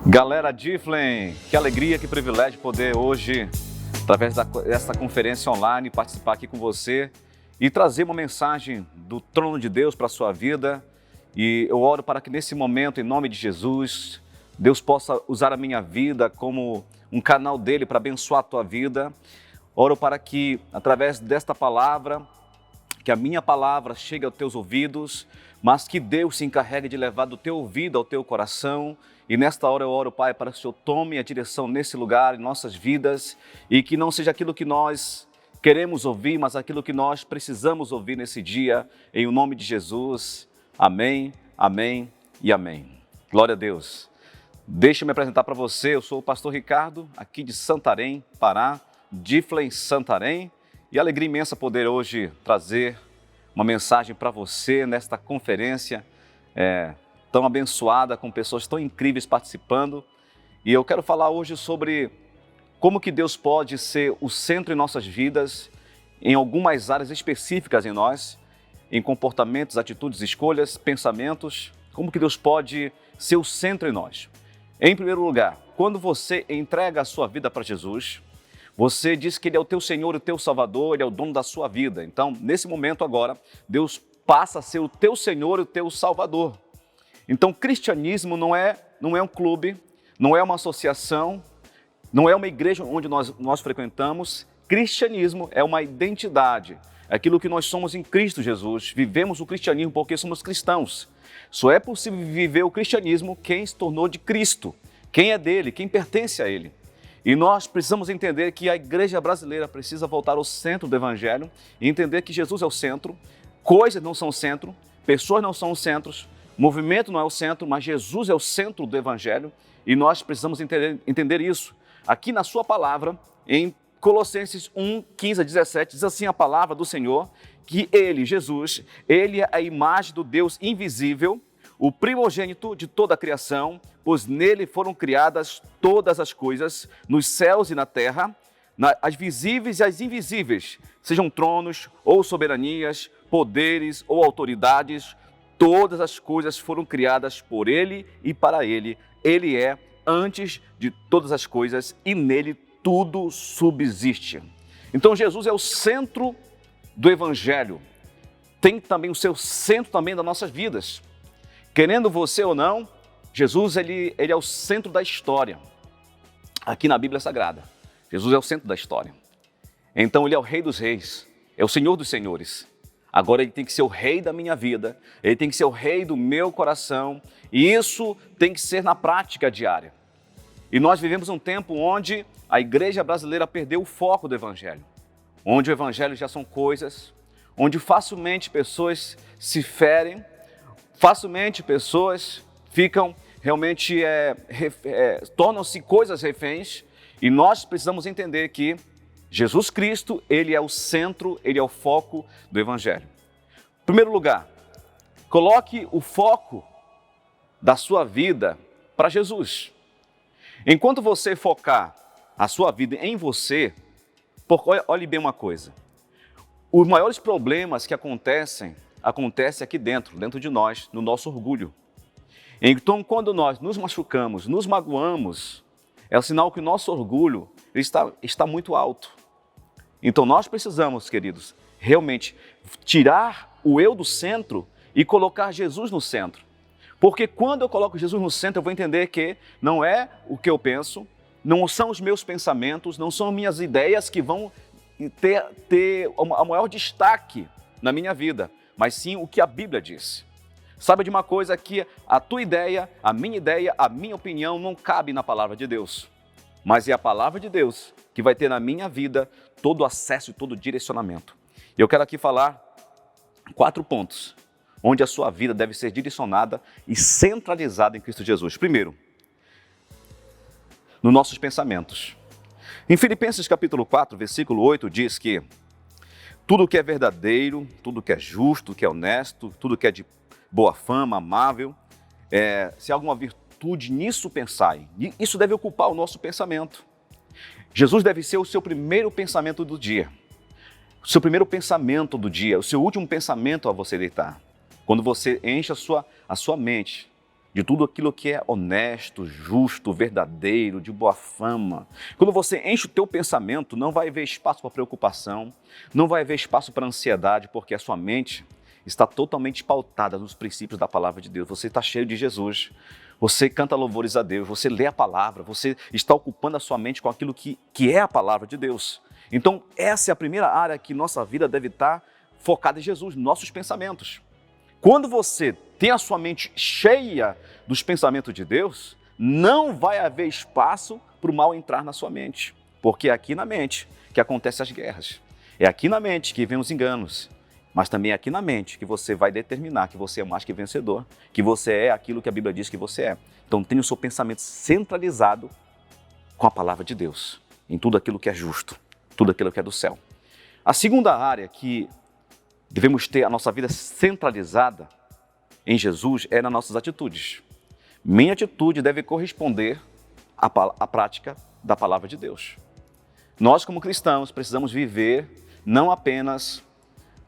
Galera Difflin, que alegria, que privilégio poder hoje, através dessa conferência online, participar aqui com você e trazer uma mensagem do trono de Deus para a sua vida. E eu oro para que nesse momento, em nome de Jesus, Deus possa usar a minha vida como um canal dele para abençoar a tua vida. Oro para que, através desta palavra, que a minha palavra chegue aos teus ouvidos, mas que Deus se encarregue de levar do teu ouvido ao teu coração. E nesta hora eu oro, Pai, para que o Senhor tome a direção nesse lugar, em nossas vidas, e que não seja aquilo que nós queremos ouvir, mas aquilo que nós precisamos ouvir nesse dia, em o nome de Jesus. Amém, amém e amém. Glória a Deus. Deixa eu me apresentar para você, eu sou o pastor Ricardo, aqui de Santarém, Pará, Difflin, Santarém, e alegria imensa poder hoje trazer uma mensagem para você nesta conferência tão abençoada, com pessoas tão incríveis participando. E eu quero falar hoje sobre como que Deus pode ser o centro em nossas vidas, em algumas áreas específicas em nós, em comportamentos, atitudes, escolhas, pensamentos, como que Deus pode ser o centro em nós. Em primeiro lugar, quando você entrega a sua vida para Jesus, você diz que Ele é o teu Senhor, o teu Salvador, Ele é o dono da sua vida. Então, nesse momento agora, Deus passa a ser o teu Senhor e o teu Salvador. Então, cristianismo não é um clube, não é uma associação, não é uma igreja onde nós frequentamos. Cristianismo é uma identidade, é aquilo que nós somos em Cristo Jesus. Vivemos o cristianismo porque somos cristãos. Só é possível viver o cristianismo quem se tornou de Cristo, quem é dele, quem pertence a ele. E nós precisamos entender que a igreja brasileira precisa voltar ao centro do evangelho e entender que Jesus é o centro, coisas não são o centro, pessoas não são os centros, movimento não é o centro, mas Jesus é o centro do evangelho e nós precisamos entender isso. Aqui na sua palavra, em Colossenses 1, 15 a 17, diz assim a palavra do Senhor, que Ele, Jesus, Ele é a imagem do Deus invisível, o primogênito de toda a criação, pois nele foram criadas todas as coisas, nos céus e na terra, as visíveis e as invisíveis, sejam tronos ou soberanias, poderes ou autoridades, todas as coisas foram criadas por Ele e para Ele. Ele é antes de todas as coisas e nele tudo subsiste. Então Jesus é o centro do Evangelho. Tem também o seu centro também das nossas vidas. Querendo você ou não, Jesus ele é o centro da história. Aqui na Bíblia Sagrada, Jesus é o centro da história. Então Ele é o Rei dos Reis, é o Senhor dos Senhores. Agora Ele tem que ser o Rei da minha vida, Ele tem que ser o Rei do meu coração, e isso tem que ser na prática diária. E nós vivemos um tempo onde a igreja brasileira perdeu o foco do Evangelho, onde o Evangelho já são coisas, onde facilmente pessoas se ferem, facilmente pessoas ficam realmente, tornam-se coisas reféns, e nós precisamos entender que Jesus Cristo, Ele é o centro, Ele é o foco do Evangelho. Em primeiro lugar, coloque o foco da sua vida para Jesus. Enquanto você focar a sua vida em você, olhe bem uma coisa, os maiores problemas que acontecem aqui dentro de nós, no nosso orgulho. Então, quando nós nos machucamos, nos magoamos, é o sinal que o nosso orgulho está muito alto. Então, nós precisamos, queridos, realmente tirar o eu do centro e colocar Jesus no centro. Porque quando eu coloco Jesus no centro, eu vou entender que não é o que eu penso, não são os meus pensamentos, não são minhas ideias que vão ter o maior destaque na minha vida, mas sim o que a Bíblia diz. Sabe de uma coisa, que a tua ideia, a minha opinião não cabe na palavra de Deus. Mas é a palavra de Deus que vai ter na minha vida todo o acesso e todo o direcionamento. E eu quero aqui falar 4 pontos, onde a sua vida deve ser direcionada e centralizada em Cristo Jesus. Primeiro, nos nossos pensamentos. Em Filipenses capítulo 4, versículo 8, diz que tudo que é verdadeiro, tudo que é justo, que é honesto, tudo que é de boa fama, amável, se há alguma virtude, nisso pensai. Isso deve ocupar o nosso pensamento. Jesus deve ser o seu primeiro pensamento do dia. O seu primeiro pensamento do dia, o seu último pensamento a você deitar. Quando você enche a sua mente de tudo aquilo que é honesto, justo, verdadeiro, de boa fama. Quando você enche o teu pensamento, não vai haver espaço para preocupação, não vai haver espaço para ansiedade, porque a sua mente está totalmente pautada nos princípios da palavra de Deus. Você está cheio de Jesus, você canta louvores a Deus, você lê a palavra, você está ocupando a sua mente com aquilo que é a palavra de Deus. Então, essa é a primeira área que nossa vida deve estar focada em Jesus, nossos pensamentos. Quando você tem a sua mente cheia dos pensamentos de Deus, não vai haver espaço para o mal entrar na sua mente, porque é aqui na mente que acontecem as guerras, é aqui na mente que vem os enganos, mas também é aqui na mente que você vai determinar que você é mais que vencedor, que você é aquilo que a Bíblia diz que você é. Então tenha o seu pensamento centralizado com a palavra de Deus, em tudo aquilo que é justo, tudo aquilo que é do céu. A segunda área que devemos ter a nossa vida centralizada em Jesus é nas nossas atitudes. Minha atitude deve corresponder à prática da palavra de Deus. Nós, como cristãos, precisamos viver, não apenas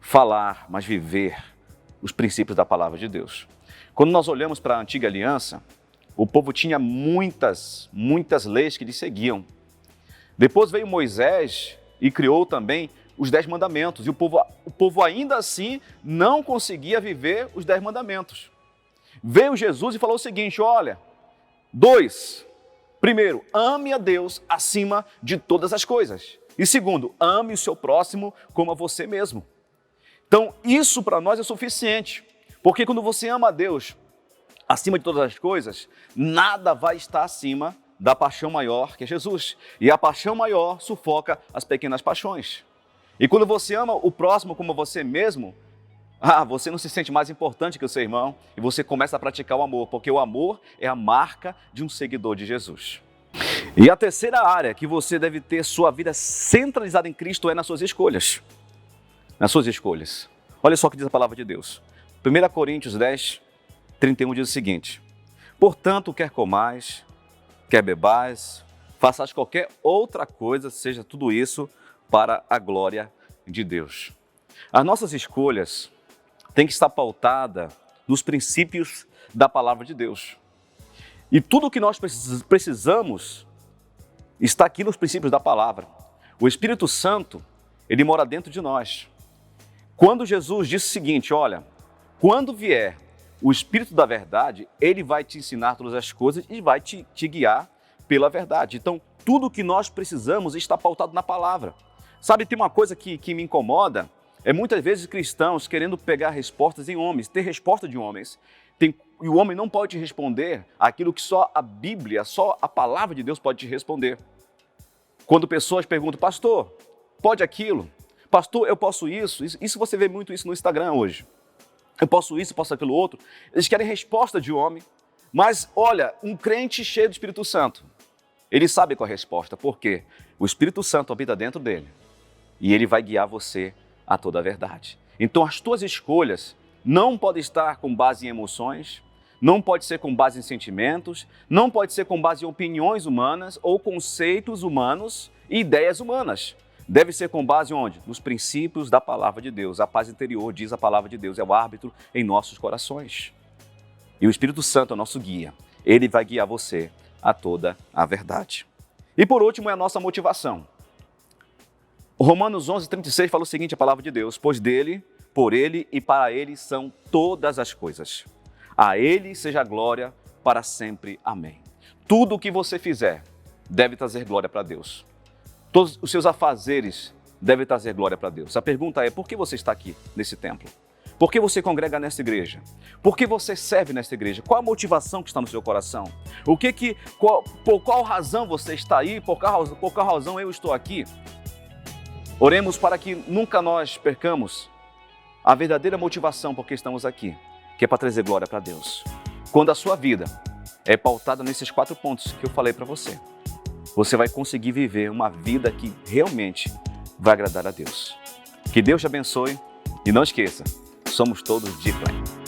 falar, mas viver os princípios da palavra de Deus. Quando nós olhamos para a antiga aliança, o povo tinha muitas leis que lhe seguiam. Depois veio Moisés e criou também os 10 mandamentos, e o povo ainda assim não conseguia viver os 10 mandamentos. Veio Jesus e falou o seguinte, olha, 2, primeiro, ame a Deus acima de todas as coisas, e segundo, ame o seu próximo como a você mesmo. Então, isso para nós é suficiente, porque quando você ama a Deus acima de todas as coisas, nada vai estar acima da paixão maior que é Jesus, e a paixão maior sufoca as pequenas paixões. E quando você ama o próximo como você mesmo, você não se sente mais importante que o seu irmão e você começa a praticar o amor, porque o amor é a marca de um seguidor de Jesus. E a terceira área que você deve ter sua vida centralizada em Cristo é nas suas escolhas. Nas suas escolhas. Olha só o que diz a palavra de Deus. 1 Coríntios 10, 31 diz o seguinte, portanto, quer comais, quer bebais, façais qualquer outra coisa, seja tudo isso para a glória de Deus. As nossas escolhas têm que estar pautada nos princípios da palavra de Deus. E tudo o que nós precisamos está aqui nos princípios da palavra. O Espírito Santo, ele mora dentro de nós. Quando Jesus disse o seguinte, olha, quando vier o Espírito da verdade, ele vai te ensinar todas as coisas e vai te guiar pela verdade. Então, tudo o que nós precisamos está pautado na palavra. Sabe, tem uma coisa que me incomoda, é muitas vezes cristãos querendo pegar respostas em homens, ter resposta de homens. E o homem não pode te responder aquilo que só a Bíblia, só a palavra de Deus pode te responder. Quando pessoas perguntam, pastor, pode aquilo? Pastor, eu posso isso? Isso você vê muito isso no Instagram hoje. Eu posso isso, posso aquilo outro. Eles querem resposta de homem, mas olha, um crente cheio do Espírito Santo, ele sabe qual é a resposta, porque o Espírito Santo habita dentro dele. E ele vai guiar você a toda a verdade. Então as tuas escolhas não podem estar com base em emoções, não pode ser com base em sentimentos, não pode ser com base em opiniões humanas ou conceitos humanos e ideias humanas. Deve ser com base onde? Nos princípios da palavra de Deus. A paz interior, diz a palavra de Deus, é o árbitro em nossos corações. E o Espírito Santo é o nosso guia. Ele vai guiar você a toda a verdade. E por último é a nossa motivação. Romanos 11:36 fala o seguinte, a palavra de Deus, pois dele, por ele e para ele são todas as coisas. A ele seja a glória para sempre. Amém. Tudo o que você fizer deve trazer glória para Deus. Todos os seus afazeres devem trazer glória para Deus. A pergunta é, por que você está aqui nesse templo? Por que você congrega nessa igreja? Por que você serve nessa igreja? Qual a motivação que está no seu coração? Por qual razão você está aí? Por qual razão eu estou aqui? Oremos para que nunca nós percamos a verdadeira motivação por que estamos aqui, que é para trazer glória para Deus. Quando a sua vida é pautada nesses 4 pontos que eu falei para você, você vai conseguir viver uma vida que realmente vai agradar a Deus. Que Deus te abençoe e não esqueça, somos todos G-Plan.